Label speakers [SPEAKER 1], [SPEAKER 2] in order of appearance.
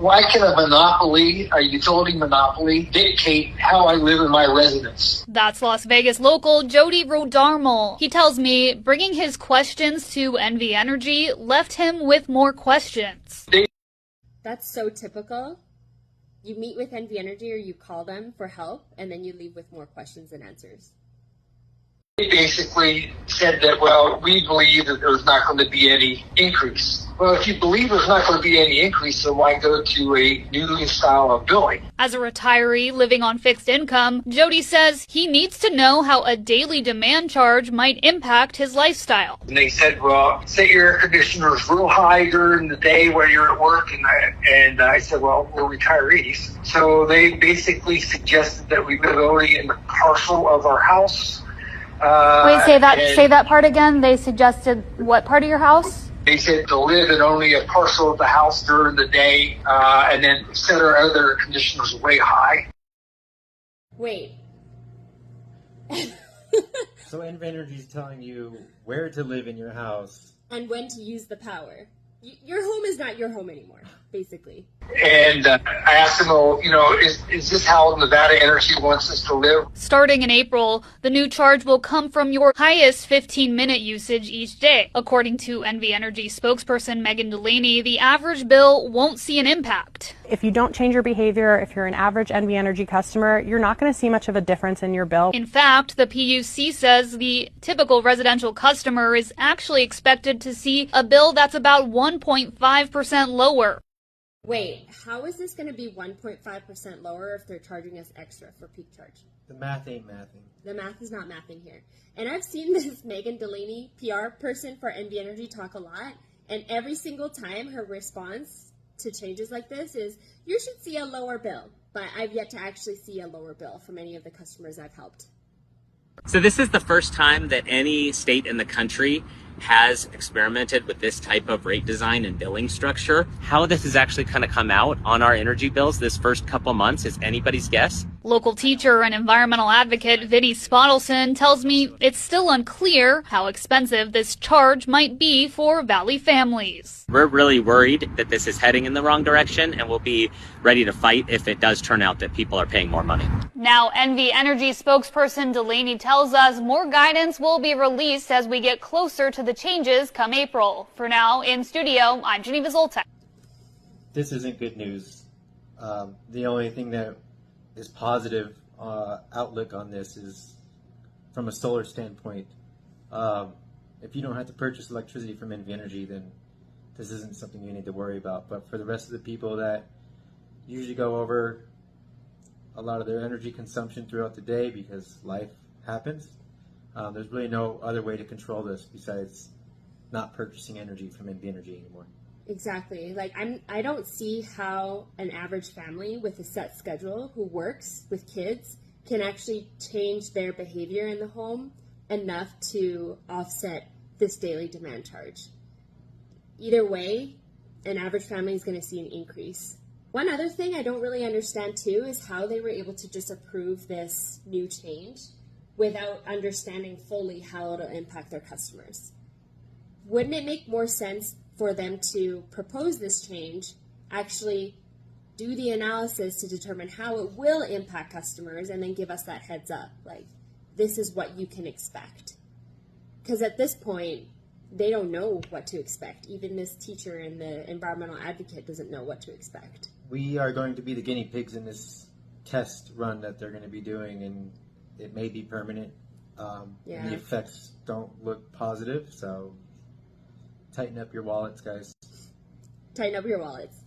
[SPEAKER 1] Why can a utility monopoly, dictate how I live in my residence?
[SPEAKER 2] That's Las Vegas local Jody Rodarmal. He tells me bringing his questions to NV Energy left him with more questions.
[SPEAKER 3] That's so typical. You meet with NV Energy or you call them for help, and then you leave with more questions than answers.
[SPEAKER 1] They basically said that, well, we believe that there's not going to be any increase. Well, if you believe there's not going to be any increase, then why go to a new style of billing?
[SPEAKER 2] As a retiree living on fixed income, Jody says he needs to know how a daily demand charge might impact his lifestyle.
[SPEAKER 1] And they said, well, say your air conditioner is real high during the day when you're at work. And I said, well, we're retirees. So they basically suggested that we live only in the parcel of our house.
[SPEAKER 2] Wait, say that part again. They suggested what part of your house?
[SPEAKER 1] They said to live in only a parcel of the house during the day, and then set our other conditioners way high.
[SPEAKER 3] Wait.
[SPEAKER 4] So NV Energy is telling you where to live in your house
[SPEAKER 3] and when to use the power. Your home is not your home anymore, basically.
[SPEAKER 1] And I asked them, well, is this how Nevada Energy wants us to live?
[SPEAKER 2] Starting in April, the new charge will come from your highest 15-minute usage each day. According to NV Energy spokesperson Megan Delaney, the average bill won't see an impact.
[SPEAKER 5] If you don't change your behavior, if you're an average NV Energy customer, you're not going to see much of a difference in your bill.
[SPEAKER 2] In fact, the PUC says the typical residential customer is actually expected to see a bill that's about 1.5% lower.
[SPEAKER 3] Wait, how is this going to be 1.5% lower if they're charging us extra for peak charge?
[SPEAKER 4] The math ain't mathing.
[SPEAKER 3] The math is not mathing here. And I've seen this Megan Delaney, PR person for NV Energy, talk a lot. And every single time her response to changes like this is, you should see a lower bill. But I've yet to actually see a lower bill from any of the customers I've helped.
[SPEAKER 6] So this is the first time that any state in the country has experimented with this type of rate design and billing structure. How this is actually going to come out on our energy bills this first couple months is anybody's guess.
[SPEAKER 2] Local teacher and environmental advocate Vinnie Spottelson tells me it's still unclear how expensive this charge might be for Valley families.
[SPEAKER 6] We're really worried that this is heading in the wrong direction, and we'll be ready to fight if it does turn out that people are paying more money.
[SPEAKER 2] Now, NV Energy spokesperson Delaney tells us more guidance will be released as we get closer to the changes come April. For now, in studio, I'm Geneva Zoltek.
[SPEAKER 4] This isn't good news. The only thing that is positive outlook on this is from a solar standpoint. If you don't have to purchase electricity from NV Energy, then this isn't something you need to worry about. But for the rest of the people that usually go over a lot of their energy consumption throughout the day because life happens, there's really no other way to control this besides not purchasing energy from NV Energy anymore.
[SPEAKER 3] Exactly. I don't see how an average family with a set schedule who works with kids can actually change their behavior in the home enough to offset this daily demand charge. Either way, an average family is going to see an increase. One other thing I don't really understand too is how they were able to just approve this new change without understanding fully how it'll impact their customers. Wouldn't it make more sense for them to propose this change, actually do the analysis to determine how it will impact customers, and then give us that heads up, like, this is what you can expect? Because at this point, they don't know what to expect. Even this teacher and the environmental advocate doesn't know what to expect.
[SPEAKER 4] We are going to be the guinea pigs in this test run that they're going to be doing, and it may be permanent. And the effects don't look positive, so tighten up your wallets, guys.
[SPEAKER 3] Tighten up your wallets.